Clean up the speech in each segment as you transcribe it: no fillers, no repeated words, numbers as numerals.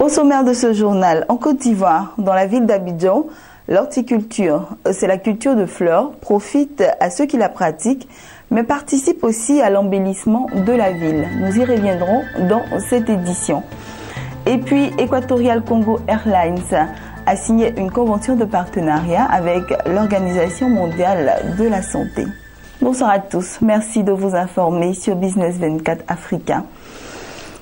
Au sommaire de ce journal, en Côte d'Ivoire, dans la ville d'Abidjan, l'horticulture, c'est la culture de fleurs, profite à ceux qui la pratiquent, mais participe aussi à l'embellissement de la ville. Nous y reviendrons dans cette édition. Et puis, Equatorial Congo Airlines a signé une convention de partenariat avec l'Organisation mondiale de la santé. Bonsoir à tous, merci de vous informer sur Business 24 Africa.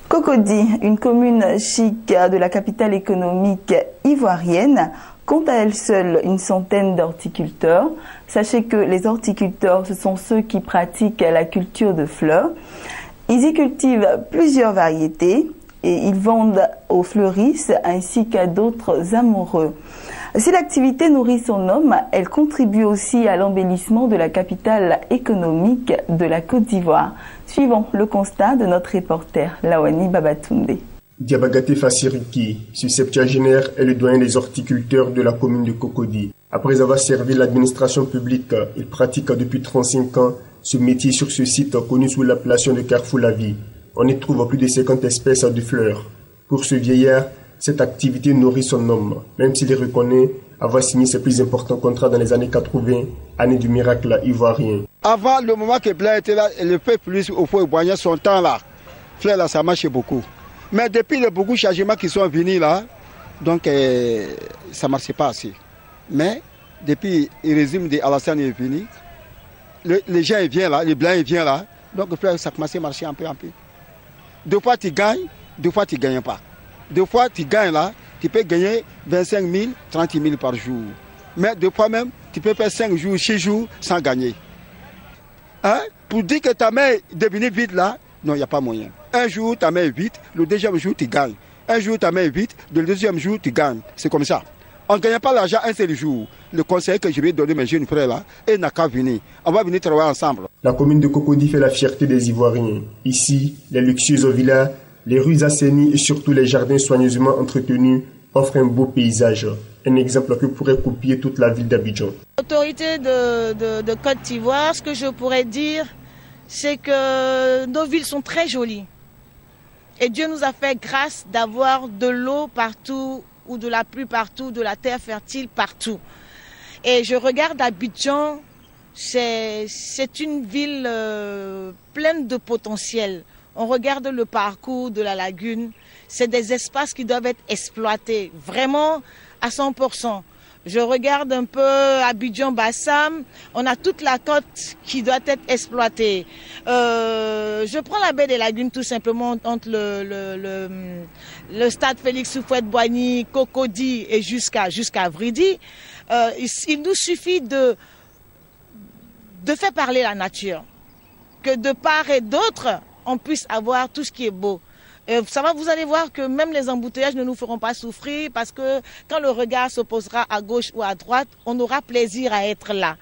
Cocody, une commune chic de la capitale économique ivoirienne, compte à elle seule une centaine d'horticulteurs. Sachez que les horticulteurs, ce sont ceux qui pratiquent la culture de fleurs. Ils y cultivent plusieurs variétés et ils vendent aux fleuristes ainsi qu'à d'autres amoureux. Si l'activité nourrit son homme, elle contribue aussi à l'embellissement de la capitale économique de la Côte d'Ivoire. Suivons le constat de notre reporter Lawani Babatunde. Diabagate Fassiriki, ce septuagénaire, est le doyen des horticulteurs de la commune de Cocody. Après avoir servi l'administration publique, il pratique depuis 35 ans ce métier sur ce site connu sous l'appellation de Carrefour La Vie. On y trouve plus de 50 espèces de fleurs. Pour ce vieillard, cette activité nourrit son homme, même s'il reconnaît avoir signé ses plus importants contrats dans les années 80, année du miracle ivoirien. Avant le moment que Blair était là, le peuple au fond boignait son temps là. Fleurs là, ça marchait beaucoup. Mais depuis les beaucoup de changements qui sont venus là, donc ça ne marchait pas assez. Mais depuis le régime d'Alassane est venu, les gens viennent là, les blancs viennent là, donc ça commence à marcher un peu. Deux fois tu gagnes, deux fois tu ne gagnes pas. Deux fois tu gagnes là, tu peux gagner 25 000, 30 000 par jour. Mais deux fois même, tu peux faire 5 jours, 6 jours sans gagner. Hein? Pour dire que ta main est devenue vide là, non, il n'y a pas moyen. Un jour, ta main est vide, le deuxième jour, tu gagnes. Un jour, ta main est vide, le deuxième jour, tu gagnes. C'est comme ça. On ne gagne pas l'argent un seul jour. Le conseil que je vais donner à mes jeunes frères là, il n'a qu'à venir. On va venir travailler ensemble. La commune de Cocody fait la fierté des Ivoiriens. Ici, les luxueuses villas, les rues assainies et surtout les jardins soigneusement entretenus offrent un beau paysage. Un exemple que pourrait copier toute la ville d'Abidjan. L'autorité de Côte d'Ivoire, ce que je pourrais dire, c'est que nos villes sont très jolies. Et Dieu nous a fait grâce d'avoir de l'eau partout, ou de la pluie partout, de la terre fertile partout. Et je regarde Abidjan, c'est une ville pleine de potentiel. On regarde le parcours de la lagune, c'est des espaces qui doivent être exploités vraiment à 100%. Je regarde un peu Abidjan-Bassam, on a toute la côte qui doit être exploitée. Je prends la baie des Lagunes tout simplement entre le stade Félix Houphouët-Boigny, Cocody et jusqu'à Vridi. Il nous suffit de faire parler la nature, que de part et d'autre, on puisse avoir tout ce qui est beau. Vous allez voir que même les embouteillages ne nous feront pas souffrir parce que quand le regard s'opposera à gauche ou à droite, on aura plaisir à être là.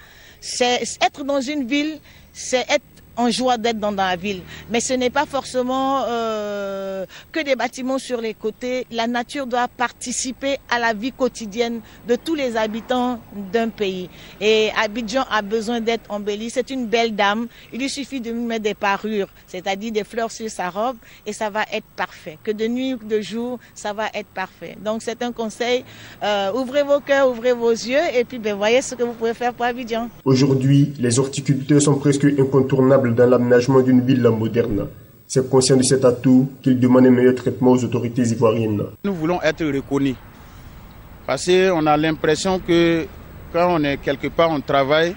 Être dans une ville, c'est être en joie d'être dans la ville. Mais ce n'est pas forcément que des bâtiments sur les côtés. La nature doit participer à la vie quotidienne de tous les habitants d'un pays. Et Abidjan a besoin d'être embelli. C'est une belle dame. Il lui suffit de lui mettre des parures, c'est-à-dire des fleurs sur sa robe, et ça va être parfait. Que de nuit ou de jour, ça va être parfait. Donc c'est un conseil. Ouvrez vos cœurs, ouvrez vos yeux, et puis voyez ce que vous pouvez faire pour Abidjan. Aujourd'hui, les horticulteurs sont presque incontournables dans l'aménagement d'une ville moderne. C'est conscient de cet atout qu'il demande un meilleur traitement aux autorités ivoiriennes. Nous voulons être reconnus parce qu'on a l'impression que quand on est quelque part, on travaille.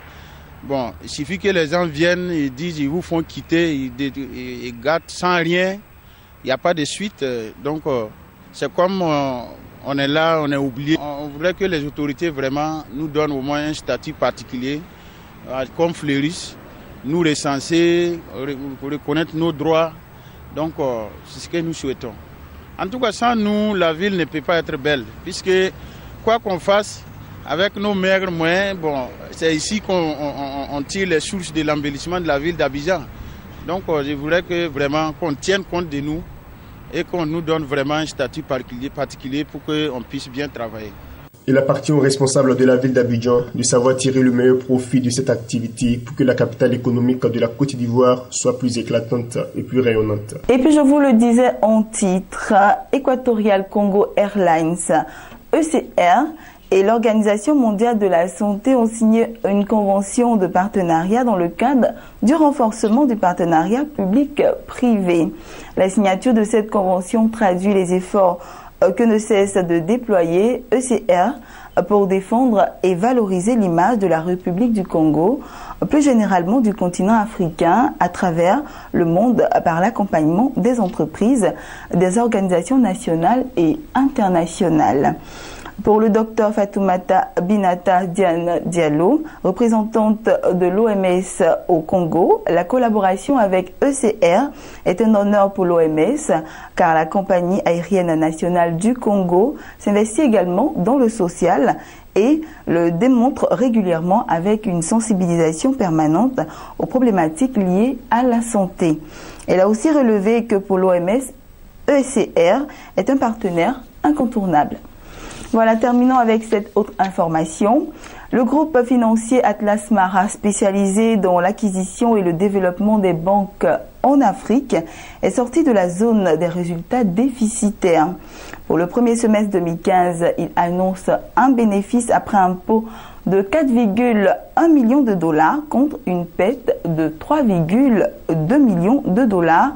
Bon, il suffit que les gens viennent, ils disent, ils vous font quitter, ils gâtent sans rien. Il n'y a pas de suite. Donc, c'est comme on est là, on est oublié. On voudrait que les autorités vraiment nous donnent au moins un statut particulier, comme fleuriste. Nous recenser, reconnaître nos droits. Donc, c'est ce que nous souhaitons. En tout cas, sans nous, la ville ne peut pas être belle. Puisque, quoi qu'on fasse, avec nos maigres moyens, bon, c'est ici qu'on tire les sources de l'embellissement de la ville d'Abidjan. Donc, je voudrais que vraiment qu'on tienne compte de nous et qu'on nous donne vraiment un statut particulier pour qu'on puisse bien travailler. Il appartient aux responsables de la ville d'Abidjan de savoir tirer le meilleur profit de cette activité pour que la capitale économique de la Côte d'Ivoire soit plus éclatante et plus rayonnante. Et puis je vous le disais en titre, Equatorial Congo Airlines, ECR, et l'Organisation mondiale de la santé ont signé une convention de partenariat dans le cadre du renforcement du partenariat public-privé. La signature de cette convention traduit les efforts que ne cesse de déployer ECR pour défendre et valoriser l'image de la République du Congo, plus généralement du continent africain, à travers le monde par l'accompagnement des entreprises, des organisations nationales et internationales. Pour le docteur Fatoumata Binata Diane Diallo, représentante de l'OMS au Congo, la collaboration avec ECR est un honneur pour l'OMS car la compagnie aérienne nationale du Congo s'investit également dans le social et le démontre régulièrement avec une sensibilisation permanente aux problématiques liées à la santé. Elle a aussi relevé que pour l'OMS, ECR est un partenaire incontournable. Voilà, terminons avec cette autre information. Le groupe financier Atlas Mara, spécialisé dans l'acquisition et le développement des banques en Afrique, est sorti de la zone des résultats déficitaires. Pour le premier semestre 2015, il annonce un bénéfice après impôt de 4,1 millions de dollars contre une perte de 3,2 millions de dollars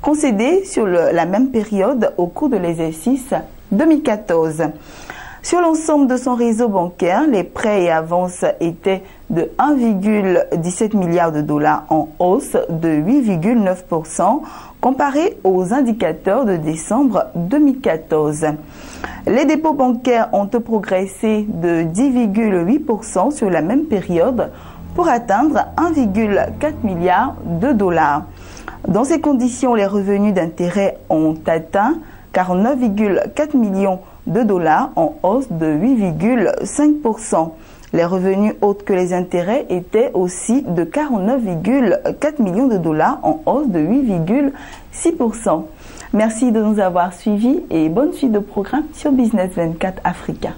concédés sur la même période au cours de l'exercice 2014. Sur l'ensemble de son réseau bancaire, les prêts et avances étaient de 1,17 milliard de dollars en hausse de 8,9% comparé aux indicateurs de décembre 2014. Les dépôts bancaires ont progressé de 10,8% sur la même période pour atteindre 1,4 milliard de dollars. Dans ces conditions, les revenus d'intérêt ont atteint 49,4 millions de dollars en hausse de 8,5%. Les revenus autres que les intérêts étaient aussi de 49,4 millions de dollars en hausse de 8,6%. Merci de nous avoir suivis et bonne suite de programme sur Business 24 Africa.